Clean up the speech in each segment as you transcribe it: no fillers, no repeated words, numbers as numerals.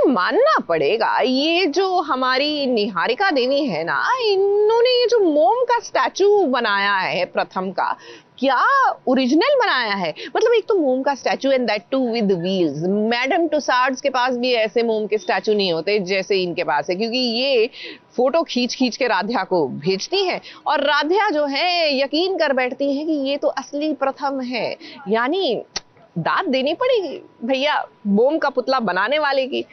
मानना पड़ेगा, ये जो हमारी निहारिका देवी है ना, इन्होंने ये जो मोम का स्टैचू बनाया है प्रथम का, क्या ओरिजिनल बनाया है। मतलब एक तो मोम का statue and that too with wheels. Madame Tussauds के पास भी ऐसे मोम के स्टैचू नहीं होते जैसे इनके पास है, क्योंकि ये फोटो खींच खींच के राध्या को भेजती है और राध्या जो है यकीन कर बैठती है कि ये तो असली प्रथम है। यानी दाद देनी पड़ेगी भैया मोम का पुतला बनाने वाले की।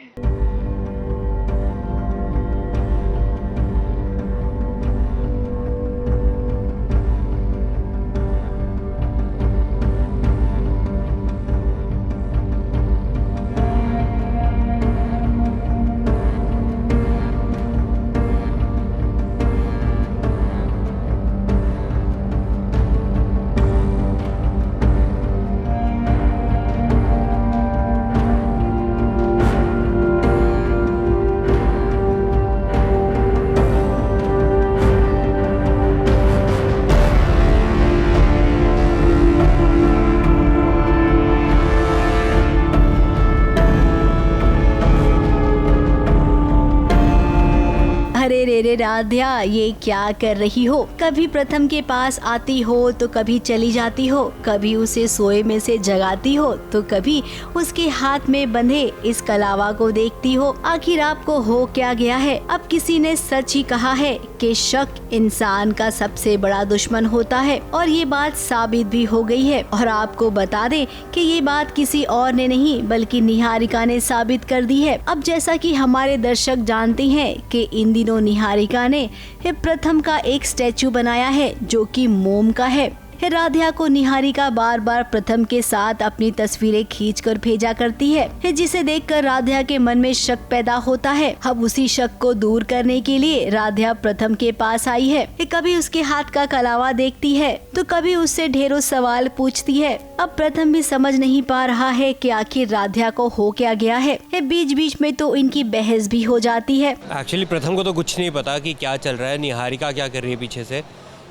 अरे रे राध्या, ये क्या कर रही हो? कभी प्रथम के पास आती हो तो कभी चली जाती हो, कभी उसे सोए में से जगाती हो तो कभी उसके हाथ में बंधे इस कलावा को देखती हो। आखिर आपको हो क्या गया है? अब किसी ने सच ही कहा है कि शक इंसान का सबसे बड़ा दुश्मन होता है और ये बात साबित भी हो गई है। और आपको बता दें कि ये बात किसी और ने नहीं बल्कि निहारिका ने साबित कर दी है। अब जैसा कि हमारे दर्शक जानते हैं कि इन दिनों निहारिका ने प्रथम का एक स्टैचू बनाया है जो कि मोम का है। राध्या को निहारिका बार बार प्रथम के साथ अपनी तस्वीरें खींचकर भेजा करती है, जिसे देखकर राध्या के मन में शक पैदा होता है। अब उसी शक को दूर करने के लिए राध्या प्रथम के पास आई है। कभी उसके हाथ का कलावा देखती है तो कभी उससे ढेरों सवाल पूछती है। अब प्रथम भी समझ नहीं पा रहा है कि आखिर राध्या को हो क्या गया है। बीच बीच में तो इनकी बहस भी हो जाती है। एक्चुअली प्रथम को तो कुछ नहीं पता कि क्या चल रहा है, निहारिका क्या कर रही है पीछे से।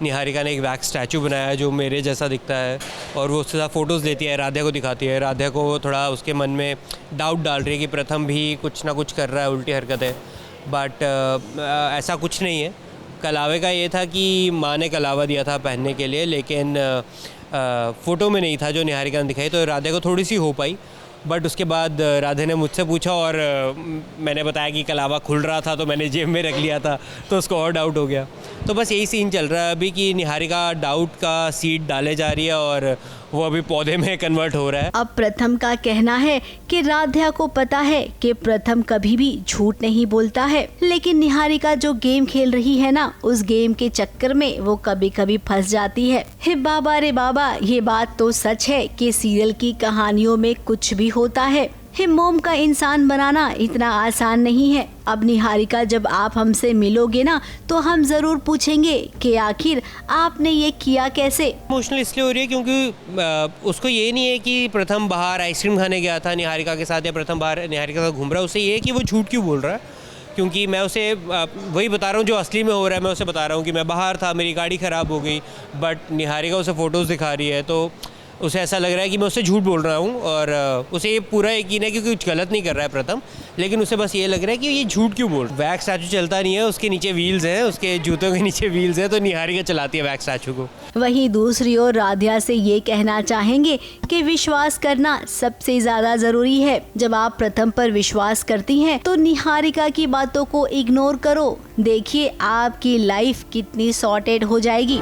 निहारिका ने एक वैक्स स्टैचू बनाया है जो मेरे जैसा दिखता है और वो उसके साथ फ़ोटोज़ लेती है, राध्या को दिखाती है। राध्या को थोड़ा उसके मन में डाउट डाल रही है कि प्रथम भी कुछ ना कुछ कर रहा है, उल्टी हरकतें। बट ऐसा कुछ नहीं है। कलावे का ये था कि माँ ने कलावा दिया था पहनने के लिए, लेकिन फ़ोटो में नहीं था जो निहारिका ने दिखाई, तो राध्या को थोड़ी सी हो पाई। बट उसके बाद राधे ने मुझसे पूछा और मैंने बताया कि कलावा खुल रहा था तो मैंने जेब में रख लिया था, तो उसको और डाउट हो गया। तो बस यही सीन चल रहा है अभी कि निहारिका डाउट का सीड डाले जा रही है और वो अभी पौधे में कन्वर्ट हो रहा है। अब प्रथम का कहना है कि राध्या को पता है कि प्रथम कभी भी झूठ नहीं बोलता है, लेकिन निहारिका जो गेम खेल रही है ना, उस गेम के चक्कर में वो कभी कभी फंस जाती है। हे बाबा रे बाबा, ये बात तो सच है कि सीरियल की कहानियों में कुछ भी होता है। मोम का इंसान बनाना इतना आसान नहीं है। अब निहारिका, जब आप हमसे मिलोगे ना तो हम जरूर पूछेंगे कि आखिर आपने ये किया कैसे। इमोशनल इसलिए हो रही है क्योंकि उसको ये नहीं है कि प्रथम बाहर आइसक्रीम खाने गया था निहारिका के साथ या प्रथम बाहर निहारिका के साथ घूम रहा है। उसे ये है कि वो झूठ क्यों बोल रहा है, क्योंकि मैं उसे वही बता रहा हूँ जो असली में हो रहा है। मैं उसे बता रहा हूँ कि मैं बाहर था, मेरी गाड़ी ख़राब हो गई, बट निहारिका उसे फ़ोटोज़ दिखा रही है तो उसे ऐसा लग रहा है कि मैं उससे झूठ बोल रहा हूँ। और उसे ये पूरा यकीन है कि कुछ गलत नहीं कर रहा है प्रथम, लेकिन उसे बस ये लग रहा है कि ये झूठ क्यों बोल रहा है। वैक्स स्टैचू चलता नहीं है, उसके नीचे व्हील्स हैं, उसके जूतों के नीचे व्हील्स हैं, तो निहारिका चलाती है वैक्स स्टैचू को। वहीं दूसरी ओर राध्या से ये कहना चाहेंगे कि विश्वास करना सबसे ज्यादा जरूरी है। जब आप प्रथम पर विश्वास करती हैं तो निहारिका की बातों को इग्नोर करो। देखिए आपकी लाइफ कितनी सॉर्टेड हो जाएगी।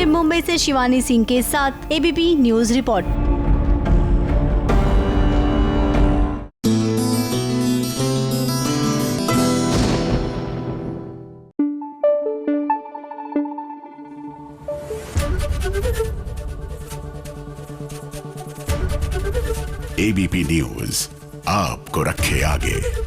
मुंबई से शिवानी सिंह के साथ ABP news report. ABP news आपको रखे आगे।